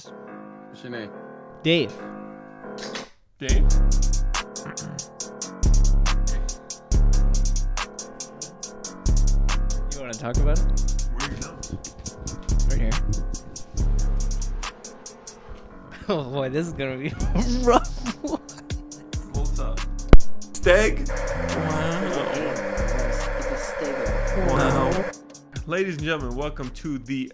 What's your name? Dave. Dave? You want to talk about it? Where are your notes? Right here. Oh boy, this is gonna be a rough one. What's up? Steg? Wow. Ladies and gentlemen, welcome to the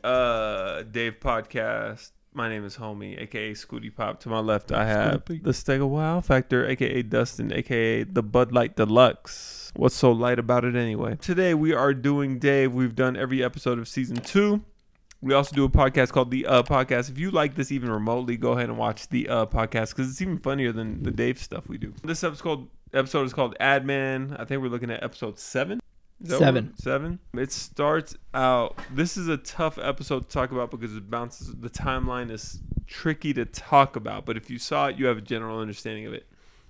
Dave podcast. My name is Homie, aka Scooty Pop. To my left, I have the Stega Wow Factor, aka Dustin, aka the Bud Light Deluxe. What's so light about it anyway? Today we are doing Dave. We've done every episode of season 2. We also do a podcast called The Podcast. If you like this even remotely, go ahead and watch The Podcast because it's even funnier than the Dave stuff we do. This episode is called Ad Man. I think we're looking at episode 7. Seven. It starts out. This is a tough episode to talk about because it bounces. The timeline is tricky to talk about, but if you saw it, you have a general understanding of it.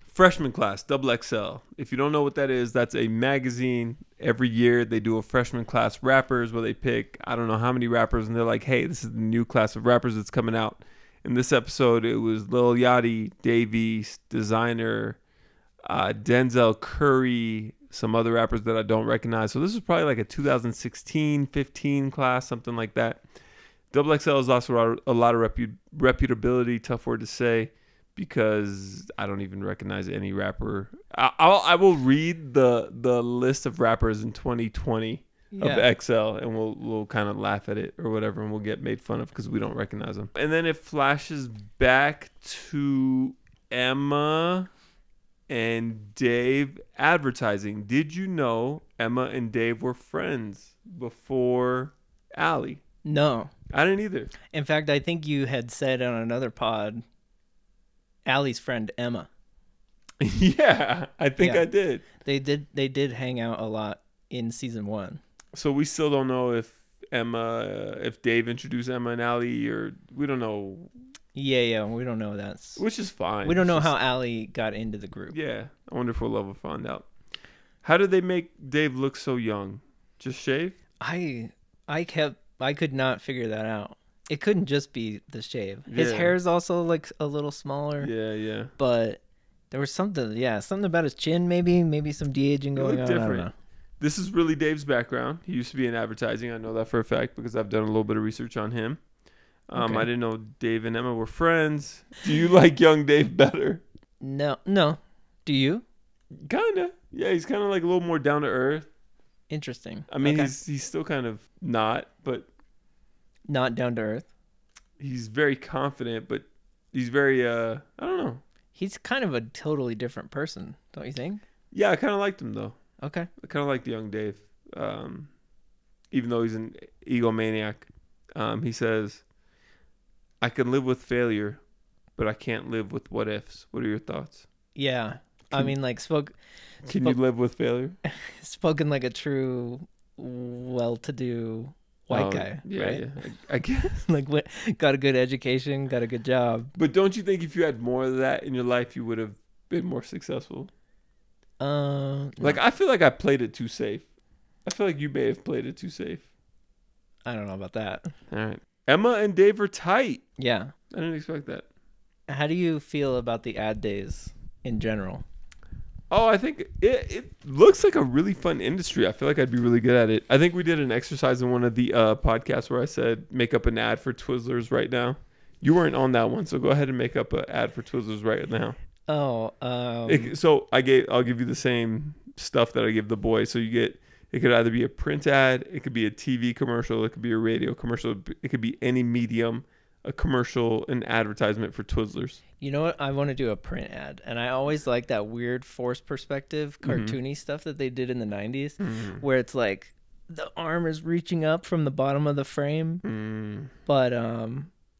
Freshman class, XXL. If you don't know what that is, that's a magazine. Every year they do a freshman class rappers where they pick I don't know how many rappers, and they're like, hey, this is the new class of rappers that's coming out. In this episode, it was Lil Yachty, Dave East, Designer, Denzel Curry, some other rappers that I don't recognize. So this is probably like a 2016-15 class, something like that. XXL is also a lot of reputability, tough word to say, because I don't even recognize any rapper. I will read the list of rappers in 2020 of XL, and we'll kind of laugh at it or whatever, and we'll get made fun of because we don't recognize them. And then it flashes back to Emma and Dave advertising. Did you know Emma and Dave were friends before Allie? No. I didn't either. In fact, I think you had said on another pod, Allie's friend Emma. Yeah, I think I did. They did hang out a lot in season 1. So we still don't know if Dave introduced Emma and Allie, or we don't know. Yeah, we don't know that. Which is fine. We don't know how Allie got into the group. Yeah, I wonder if we'll ever find out. How did they make Dave look so young? Just shave? I could not figure that out. It couldn't just be the shave. His hair is also like a little smaller. Yeah. But there was something about his chin, maybe some de-aging going on. Different. I don't know. This is really Dave's background. He used to be in advertising. I know that for a fact because I've done a little bit of research on him. Okay. I didn't know Dave and Emma were friends. Do you like young Dave better? No. Do you? Kinda. Yeah, he's kind of like a little more down to earth. Interesting. I mean, he's still kind of not, but not down to earth. He's very confident, but he's very I don't know. He's kind of a totally different person, don't you think? Yeah, I kind of liked him though. Okay. I kind of like the young Dave, even though he's an egomaniac. He says, I can live with failure, but I can't live with what ifs. What are your thoughts? Yeah. Can you live with failure? Spoken like a true well-to-do white guy, yeah, right? Yeah. I guess. Like, got a good education, got a good job. But don't you think if you had more of that in your life, you would have been more successful? Like, I feel like I played it too safe. I feel like you may have played it too safe. I don't know about that. All right. Emma and Dave are tight. Yeah. I didn't expect that. How do you feel about the ad days in general? Oh, I think it looks like a really fun industry. I feel like I'd be really good at it. I think we did an exercise in one of the podcasts where I said make up an ad for Twizzlers right now. You weren't on that one, so go ahead and make up an ad for Twizzlers right now. Oh, so I'll give you the same stuff that I give the boys. So it could either be a print ad, it could be a TV commercial, it could be a radio commercial, it could be any medium, a commercial, an advertisement for Twizzlers. You know what? I want to do a print ad, and I always like that weird forced perspective, cartoony stuff that they did in the 90s, where it's like the arm is reaching up from the bottom of the frame, but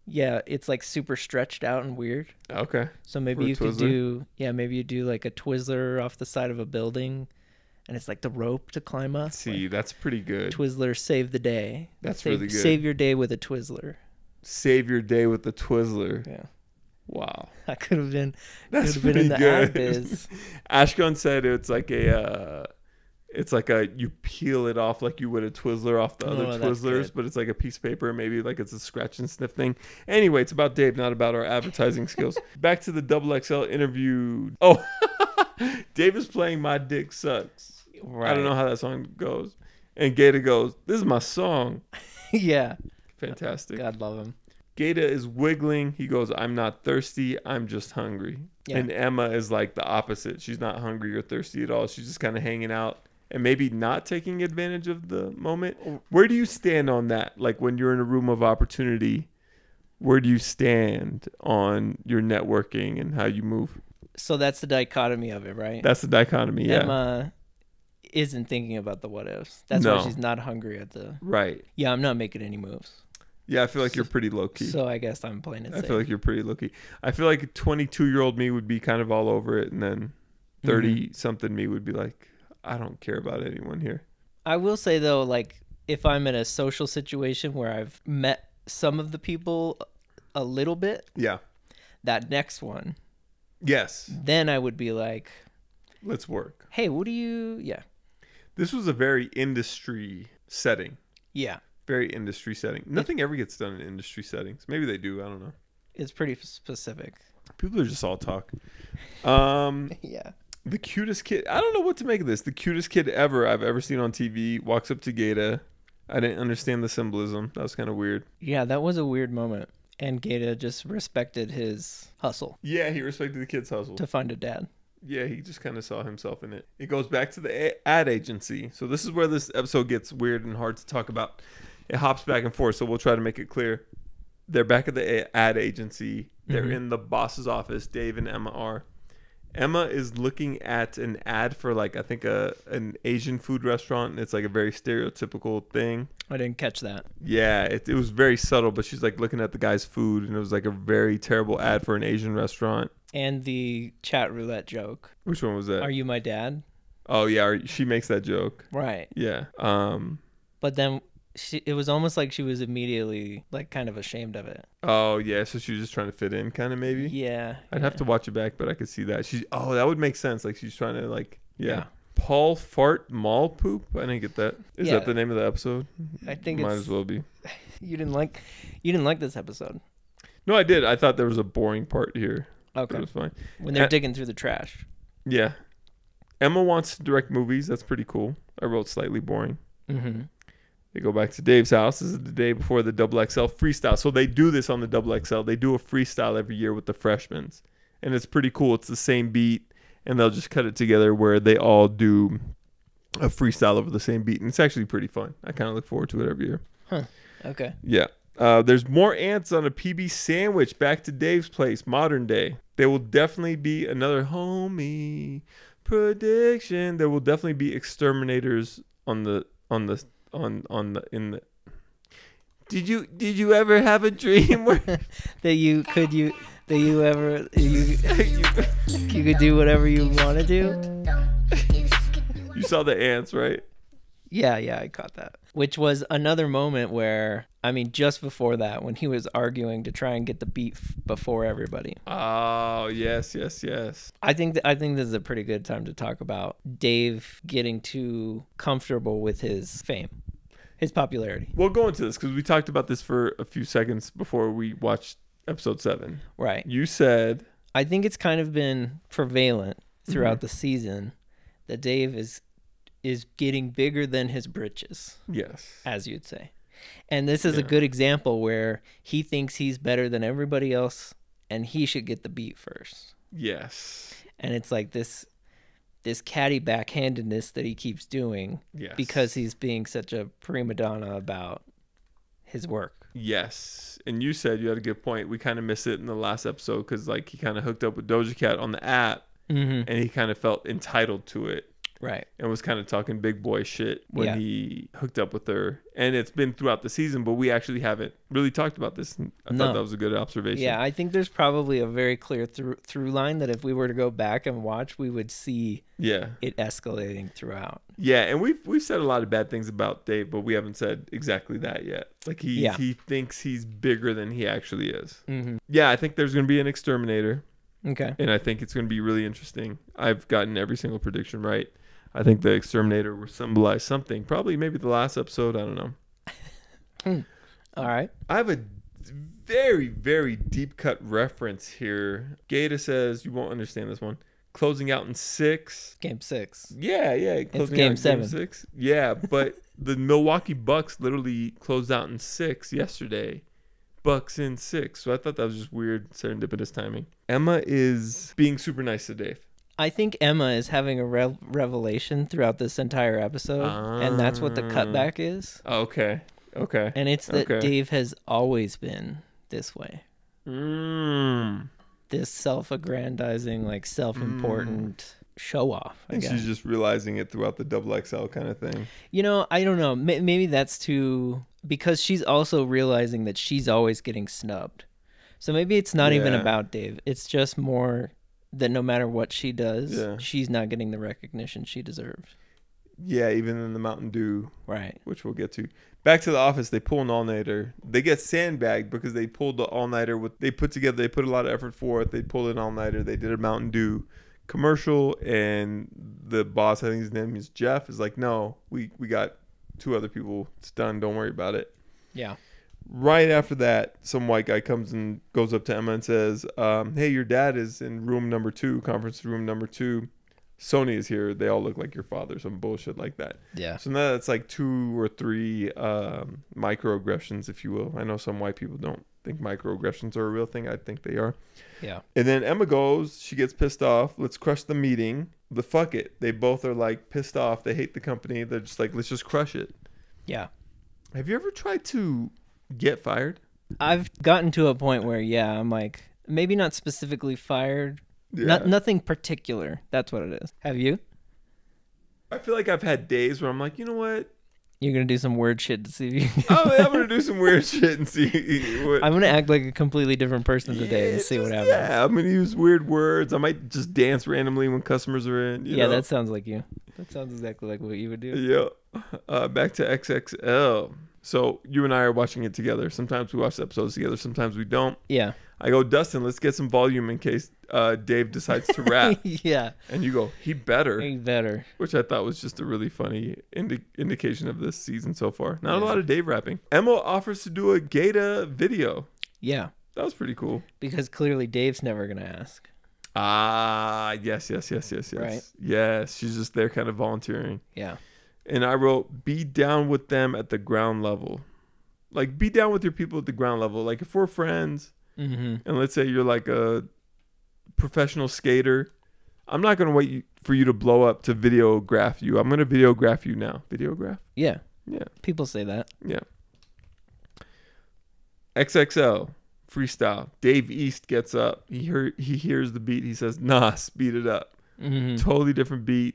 yeah, it's like super stretched out and weird. Okay. So maybe you could do like a Twizzler off the side of a building, and it's like the rope to climb up. See, that's pretty good. Twizzler save the day. Really good. Save your day with a Twizzler. Save your day with the Twizzler. Yeah. Wow. That could have been. That's could have been in the ad biz. Ashgun said it's like It's like you peel it off like you would a Twizzler off the other Twizzlers, but it's like a piece of paper. Maybe like it's a scratch and sniff thing. Anyway, it's about Dave, not about our advertising skills. Back to the XXL interview. Oh, Dave is playing My Dick Sucks. Right. I don't know how that song goes. And Gator goes, this is my song. Yeah. Fantastic. God love him. Gator is wiggling. He goes, I'm not thirsty. I'm just hungry. Yeah. And Emma is like the opposite. She's not hungry or thirsty at all. She's just kind of hanging out and maybe not taking advantage of the moment. Where do you stand on that? Like when you're in a room of opportunity, where do you stand on your networking and how you move? So that's the dichotomy of it, right? That's the dichotomy, yeah. Emma isn't thinking about the what ifs. That's why she's not hungry at the... Right. Yeah, I'm not making any moves. Yeah, I feel like you're pretty low-key. So I guess I'm playing it safe. I feel like you're pretty low-key. I feel like a 22-year-old me would be kind of all over it, and then 30-something me would be like, I don't care about anyone here. I will say, though, like, if I'm in a social situation where I've met some of the people a little bit, yeah, that next one, yes, then I would be like, let's work. Hey, what do you... Yeah. This was a very industry setting. Yeah. Very industry setting. Nothing ever gets done in industry settings. Maybe they do. I don't know. It's pretty specific. People are just all talk. Yeah. The cutest kid. I don't know what to make of this. The cutest kid ever I've ever seen on TV walks up to Gator. I didn't understand the symbolism. That was kind of weird. Yeah, that was a weird moment. And Gator just respected his hustle. Yeah, he respected the kid's hustle. To find a dad. Yeah, he just kind of saw himself in it. It goes back to the ad agency. So this is where this episode gets weird and hard to talk about. It hops back and forth, so we'll try to make it clear. They're back at the ad agency. They're in the boss's office. Dave and Emma are. Emma is looking at an ad for, like, I think an Asian food restaurant. And it's like a very stereotypical thing. I didn't catch that. Yeah, it was very subtle, but she's like looking at the guy's food, and it was like a very terrible ad for an Asian restaurant. And the chat roulette joke. Which one was that? Are you my dad? Oh yeah, she makes that joke. Right. Yeah. But then it was almost like she was immediately like kind of ashamed of it. Oh yeah, so she was just trying to fit in, kind of maybe. Yeah. I'd have to watch it back, but I could see that. That would make sense. Like she's trying to like yeah. Paul fart mall poop. I didn't get that. Is that the name of the episode? I think might as well be. You didn't like this episode. No, I did. I thought there was a boring part here. Okay. It was fine. When they're digging through the trash. Yeah. Emma wants to direct movies. That's pretty cool. I wrote slightly boring. Mm-hmm. They go back to Dave's house. This is the day before the XXL freestyle. So they do this on the XXL. They do a freestyle every year with the freshmen. And it's pretty cool. It's the same beat. And they'll just cut it together where they all do a freestyle over the same beat. And it's actually pretty fun. I kind of look forward to it every year. Huh. Okay. Yeah. There's more ants on a PB sandwich back to Dave's place, modern day. There will definitely be another homie prediction. There will definitely be exterminators in the. Did you ever have a dream where you could do whatever you want to do? You saw the ants, right? Yeah, I caught that. Which was another moment where, I mean, just before that, when he was arguing to try and get the beat before everybody. Oh, yes. I think this is a pretty good time to talk about Dave getting too comfortable with his fame, his popularity. We'll go into this because we talked about this for a few seconds before we watched episode 7. Right. You said... I think it's kind of been prevalent throughout the season that Dave is getting bigger than his britches. Yes. As you'd say. And this is a good example where he thinks he's better than everybody else and he should get the beat first. Yes. And it's like this catty backhandedness that he keeps doing because he's being such a prima donna about his work. Yes. And you said you had a good point. We kind of missed it in the last episode because like he kind of hooked up with Doja Cat on the app and he kind of felt entitled to it. Right. And was kind of talking big boy shit when he hooked up with her. And it's been throughout the season, but we actually haven't really talked about this. I thought that was a good observation. Yeah, I think there's probably a very clear through line that if we were to go back and watch, we would see it escalating throughout. Yeah, and we've said a lot of bad things about Dave, but we haven't said exactly that yet. Like he thinks he's bigger than he actually is. Mm-hmm. Yeah, I think there's going to be an exterminator. Okay. And I think it's going to be really interesting. I've gotten every single prediction right. I think the exterminator will symbolize something. Probably maybe the last episode. I don't know. All right. I have a very, very deep cut reference here. Gator says, you won't understand this one. Closing out in 6. Game 6. Yeah. Closing game out in 7. Game 6. Yeah, but the Milwaukee Bucks literally closed out in 6 yesterday. Bucks in 6. So I thought that was just weird, serendipitous timing. Emma is being super nice to Dave. I think Emma is having a revelation throughout this entire episode, and that's what the cutback is. Okay. And it's that Dave has always been this way. This self-aggrandizing, like self-important show-off. I guess she's just realizing it throughout the XXL kind of thing. You know, I don't know. Maybe that's too... Because she's also realizing that she's always getting snubbed. So maybe it's not even about Dave. It's just more that no matter what she does, she's not getting the recognition she deserves. Yeah, even in the Mountain Dew. Right. Which we'll get to. Back to the office, they pull an all-nighter. They get sandbagged because they pulled the all-nighter. They put a lot of effort for it. They pulled an all-nighter. They did a Mountain Dew commercial, and the boss, I think his name is Jeff, is like, no, we got 2 other people. It's done. Don't worry about it. Yeah. Right after that, some white guy comes and goes up to Emma and says, hey, your dad is in room number 2, conference room number 2. Sony is here. They all look like your father. Some bullshit like that. Yeah. So now that's like 2 or 3 microaggressions, if you will. I know some white people don't think microaggressions are a real thing. I think they are. Yeah. And then Emma goes. She gets pissed off. Let's crush the meeting. But fuck it. They both are like pissed off. They hate the company. They're just like, let's just crush it. Yeah. Have you ever tried to get fired? I've gotten to a point where, I'm like, maybe not specifically fired. Yeah. Nothing particular. That's what it is. Have you? I feel like I've had days where I'm like, you know what? You're going to do some weird shit to see if you... I'm going to do some weird shit and see what... I'm going to act like a completely different person today and see what happens. Yeah, I'm going to use weird words. I might just dance randomly when customers are in. You know? That sounds like you. That sounds exactly like what you would do. Yeah. Back to XXL. So you and I are watching it together. Sometimes we watch the episodes together. Sometimes we don't. Yeah. I go, Dustin, let's get some volume in case Dave decides to rap. Yeah. And you go, he better. He better. Which I thought was just a really funny indication of this season so far. Not a lot of Dave rapping. Emma offers to do a Gata video. Yeah. That was pretty cool. Because clearly Dave's never going to ask. Yes. Right. Yes, she's just there kind of volunteering. Yeah. And I wrote, be down with them at the ground level. Like, be down with your people at the ground level. Like, if we're friends, and let's say you're like a professional skater, I'm not going to wait for you to blow up to videograph you. I'm going to videograph you now. Videograph? Yeah. Yeah. People say that. Yeah. XXL, freestyle. Dave East gets up. He hears the beat. He says, nah, speed it up. Totally different beat.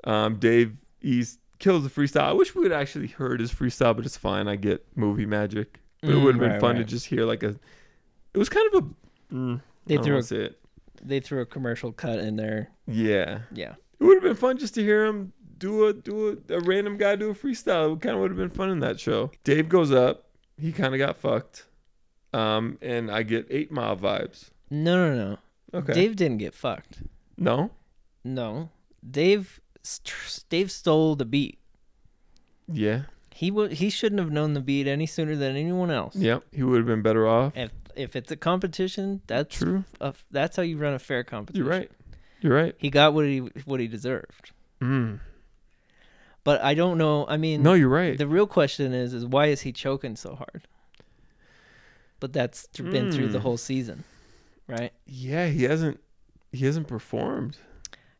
Dave East kills the freestyle. I wish we would actually heard his freestyle, but it's fine. I get movie magic. But it would have been fun to just hear like a... It was kind of a... They threw a commercial cut in there. Yeah. Yeah. It would have been fun just to hear him do a random guy do a freestyle. It kind of would have been fun in that show. Dave goes up. He kind of got fucked. And I get 8 Mile vibes. No. Okay. Dave didn't get fucked. No? No. Dave stole the beat. Yeah. He shouldn't have known the beat any sooner than anyone else. Yep. He would have been better off. If it's a competition, that's true. That's how you run a fair competition. You're right. He got what he deserved. But I don't know. I mean, no, you're right. The real question is why is he choking so hard? But that's been through the whole season, right? Yeah, he hasn't performed.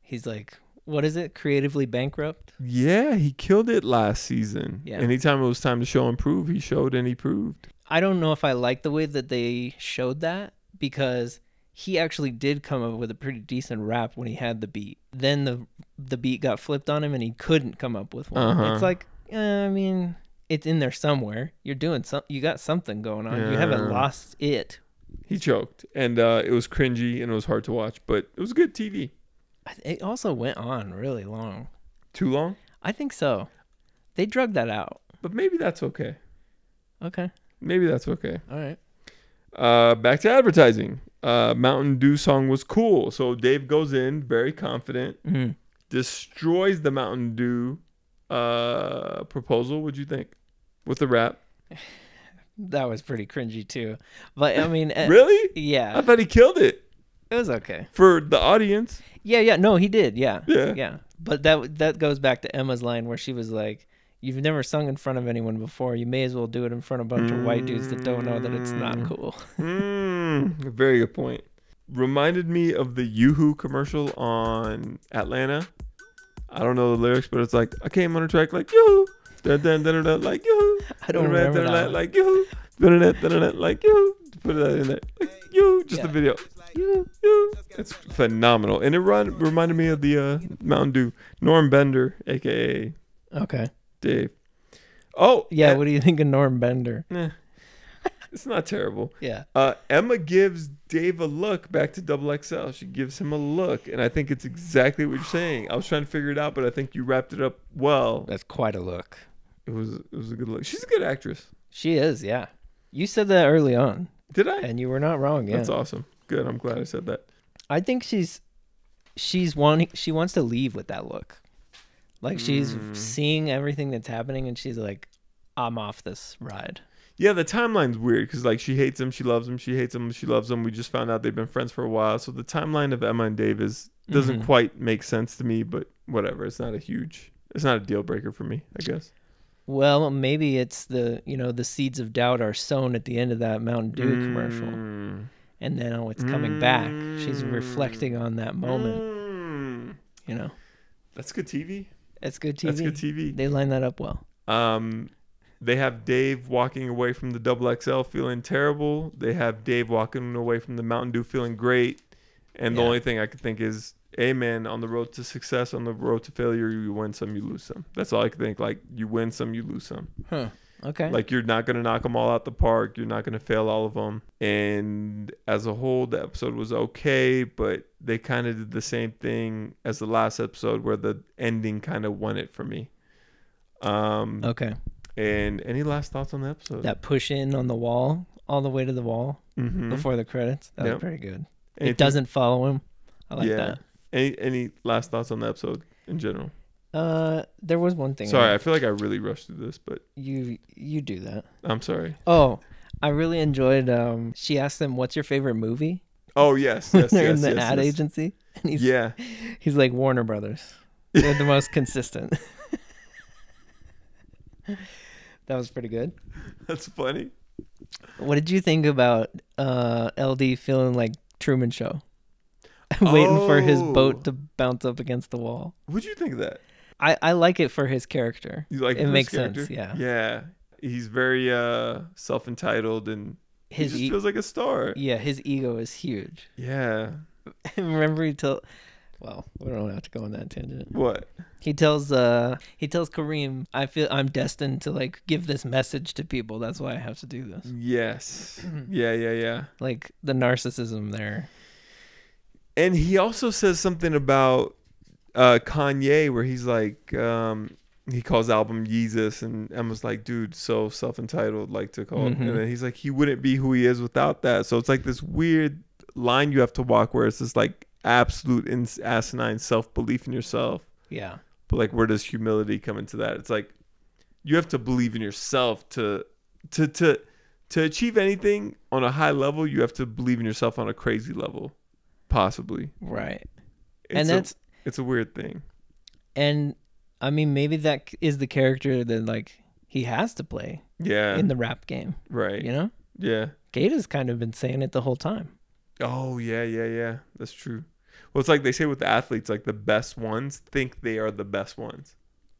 He's like, what is it? Creatively bankrupt? Yeah, he killed it last season. Yeah. Anytime it was time to show and prove, he showed and he proved. I don't know if I like the way that they showed that because he actually did come up with a pretty decent rap when he had the beat. Then the beat got flipped on him and he couldn't come up with one. It's like, I mean, it's in there somewhere. You're doing you got something going on. You haven't lost it. He choked, and it was cringy and it was hard to watch, but it was good TV. It also went on really long. Too long? I think so. They drug that out. But maybe that's okay. Okay. Maybe that's okay. All right. Back to advertising. Mountain Dew song was cool. So Dave goes in very confident. destroys the Mountain Dew proposal. What'd you think with the rap? That was pretty cringy too. But I mean, really? Yeah. I thought he killed it. It was okay for the audience. Yeah. No, he did. Yeah. Yeah. But that goes back to Emma's line where she was like, "You've never sung in front of anyone before. You may as well do it in front of a bunch of white dudes that don't know that it's not cool." Very good point. Reminded me of the Yoo-Hoo commercial on Atlanta. I don't know the lyrics, but it's like, I came on a track like yoo-hoo, like yoo-hoo. I don't remember that. Like yoo-hoo, like yoo-hoo. Put that in there, like yoo-hoo. Just the video. Yoo-hoo. It's phenomenal, and it reminded me of the Mountain Dew. Norm Bender, aka Dave. Oh yeah. What do you think of Norm Bender? It's not terrible. Yeah. Emma gives Dave a look back to XXL. She gives him a look, and I think it's exactly what you're saying. I was trying to figure it out, but I think you wrapped it up well. That's quite a look. It was a good look. She's a good actress. She is, yeah. You said that early on. Did I? And you were not wrong. Yeah. That's awesome. Good. I'm glad I said that. I think she wants to leave with that look. Like she's seeing everything that's happening, and she's like, "I'm off this ride." Yeah, the timeline's weird because like she hates him, she loves him, she hates him, she loves him. We just found out they've been friends for a while, so the timeline of Emma and Dave doesn't quite make sense to me. But whatever, it's not a deal breaker for me, I guess. Well, maybe it's the seeds of doubt are sown at the end of that Mountain Dew commercial, and then it's coming back. She's reflecting on that moment. That's good TV. It's good TV. That's good TV. They line that up well. They have Dave walking away from the XXL feeling terrible. They have Dave walking away from the Mountain Dew feeling great. And the only thing I could think is, hey, man, on the road to success, on the road to failure, you win some, you lose some. That's all I can think. Like, you win some, you lose some. Huh. Okay. Like, you're not going to knock them all out the park. You're not going to fail all of them. And as a whole, the episode was okay, but they kind of did the same thing as the last episode where the ending kind of won it for me. Okay. And any last thoughts on the episode? That push in on the wall, all the way to the wall before the credits. That was pretty good. It doesn't follow him. I like that. Any last thoughts on the episode in general? There was one thing. Sorry, I feel like I really rushed through this, but you do that. I'm sorry. Oh, I really enjoyed. She asked them, "What's your favorite movie?" Oh yes, they're in the ad agency. And he's like Warner Brothers. They're the most consistent. That was pretty good. That's funny. What did you think about LD feeling like Truman Show? Waiting for his boat to bounce up against the wall. What'd you think of that? I like it for his character. You like it makes sense, yeah. Yeah. He's very self-entitled and he just feels like a star. Yeah, his ego is huge. Yeah. Remember well, we don't have to go on that tangent. What? He tells Kareem, I feel I'm destined to like give this message to people. That's why I have to do this. Yes. Yeah. Like the narcissism there. And he also says something about Kanye where he's like, he calls the album Yeezus, and Emma's like, dude, so self-entitled, like to call it. And then he's like, he wouldn't be who he is without that. So it's like this weird line you have to walk where it's just like absolute asinine self-belief in yourself. Yeah. But like, where does humility come into that? It's like you have to believe in yourself to achieve anything on a high level. You have to believe in yourself on a crazy level, possibly. Right. It's a weird thing. And I mean, maybe that is the character that like he has to play. Yeah. In the rap game. Right. You know? Yeah. Gata's kind of been saying it the whole time. Oh yeah. That's true. Well, it's like they say with the athletes, like the best ones think they are the best ones.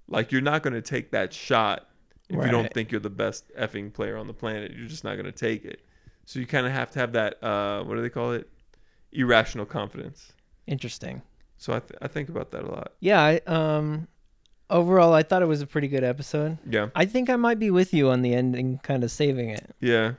Like you're not going to take that shot if you don't think you're the best effing player on the planet. You're just not going to take it. So you kind of have to have that, what do they call it? Irrational confidence. Interesting. So I think about that a lot. Yeah. Overall, I thought it was a pretty good episode. Yeah. I think I might be with you on the ending, kind of saving it. Yeah.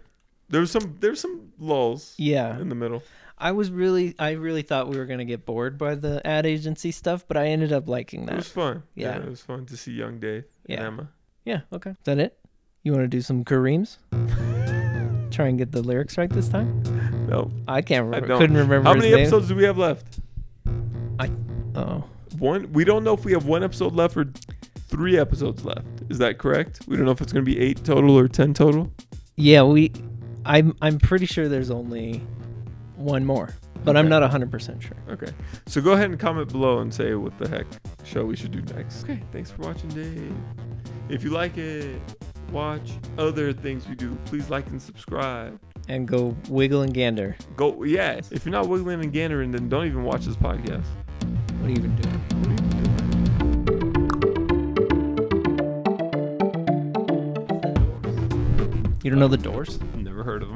There's some lulls. Yeah. In the middle. I really thought we were going to get bored by the ad agency stuff, but I ended up liking that. It was fun. Yeah. It was fun to see young Dave and Emma. Yeah, okay. Is that it? You want to do some Kareems? Try and get the lyrics right this time? No. I can't remember. I don't. Couldn't remember How his many name. episodes do we have left? We don't know if we have 1 episode left or 3 episodes left. Is that correct? We don't know if it's going to be 8 total or 10 total. Yeah, I'm pretty sure there's only 1 more, but okay. I'm not 100% sure. Okay. So go ahead and comment below and say what the heck show we should do next. Okay. Thanks for watching, Dave. If you like it, watch other things we do. Please like and subscribe. And go wiggle and gander. Go, yeah. If you're not wiggling and gandering, then don't even watch this podcast. What are you even doing? What are you doing? You don't know the Doors? Never heard of them.